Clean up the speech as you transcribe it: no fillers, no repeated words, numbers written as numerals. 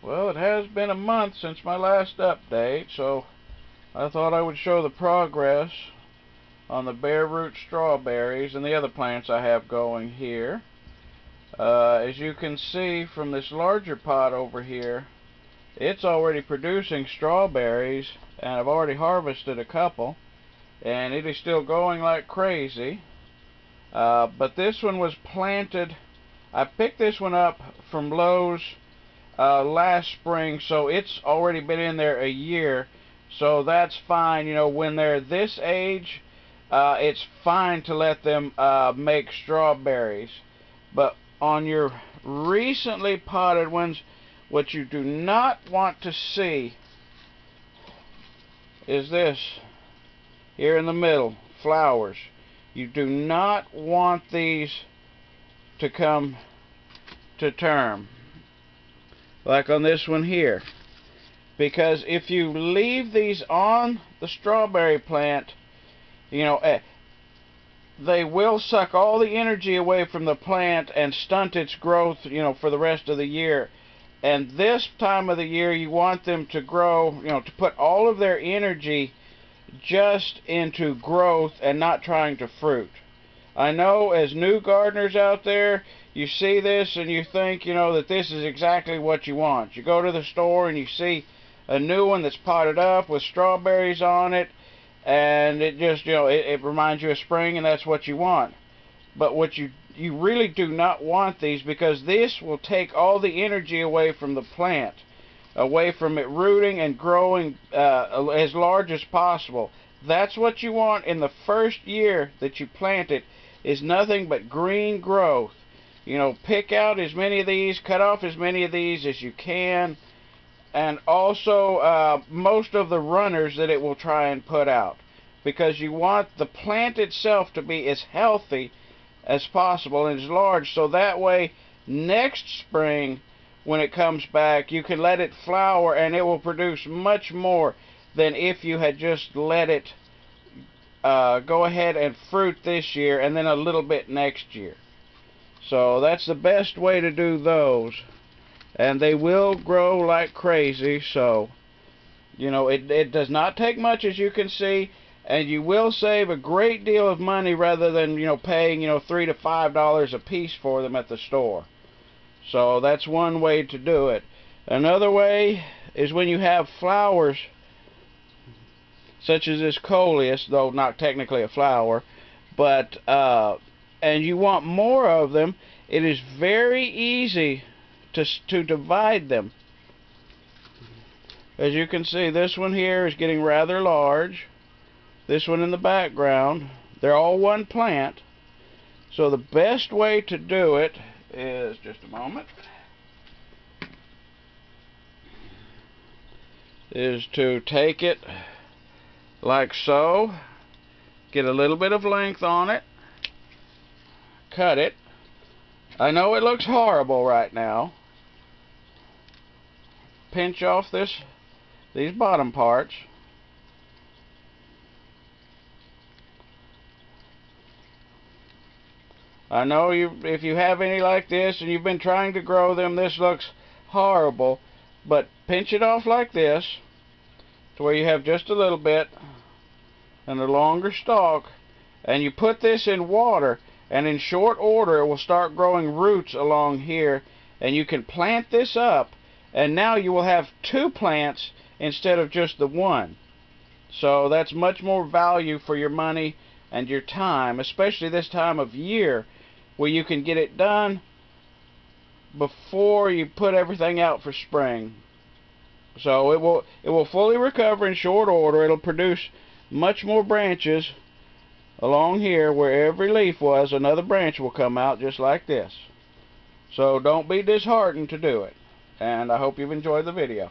Well, it has been a month since my last update, so I thought I would show the progress on the bare root strawberries and the other plants I have going here. As you can see from this larger pot over here, it's already producing strawberries, and I've already harvested a couple, and it is still going like crazy. But this one was planted. I picked this one up from Lowe's last spring, so it's already been in there a year, so that's fine. You know, when they're this age, it's fine to let them make strawberries. But on your recently potted ones, what you do not want to see is this here in the middle, flowers. You do not want these to come to term like on this one here, because if you leave these on the strawberry plant, you know, they will suck all the energy away from the plant and stunt its growth, you know, for the rest of the year. And this time of the year, you want them to grow, you know, to put all of their energy just into growth and not trying to fruit. I know as new gardeners out there, you see this and you think, you know, that this is exactly what you want. You go to the store and you see a new one that's potted up with strawberries on it, and it just, you know, it reminds you of spring, and that's what you want. But what you really do not want these, because this will take all the energy away from the plant, away from it rooting and growing as large as possible. That's what you want in the first year that you plant it, is nothing but green growth. You know, pick out as many of these, cut off as many of these as you can, and also most of the runners that it will try and put out, because you want the plant itself to be as healthy as possible and as large, so that way next spring when it comes back you can let it flower and it will produce much more than if you had just let it go ahead and fruit this year and then a little bit next year. So that's the best way to do those, and they will grow like crazy. So, you know, it does not take much, as you can see, and you will save a great deal of money rather than, you know, paying, you know, $3 to $5 a piece for them at the store. So that's one way to do it. Another way is when you have flowers such as this coleus, though not technically a flower, but and you want more of them, it is very easy to divide them. As you can see, this one here is getting rather large. This one in the background, they're all one plant. So the best way to do it is, just a moment, is to take it like so, get a little bit of length on it, cut it. I know it looks horrible right now. Pinch off these bottom parts. I know if you have any like this and you've been trying to grow them, this looks horrible, but pinch it off like this to where you have just a little bit and a longer stalk, and you put this in water, and in short order it will start growing roots along here, and you can plant this up, and now you will have two plants instead of just the one. So that's much more value for your money and your time, especially this time of year where you can get it done before you put everything out for spring. So it will fully recover in short order. It'll produce much more branches along here. Where every leaf was, another branch will come out just like this. So don't be disheartened to do it. And I hope you've enjoyed the video.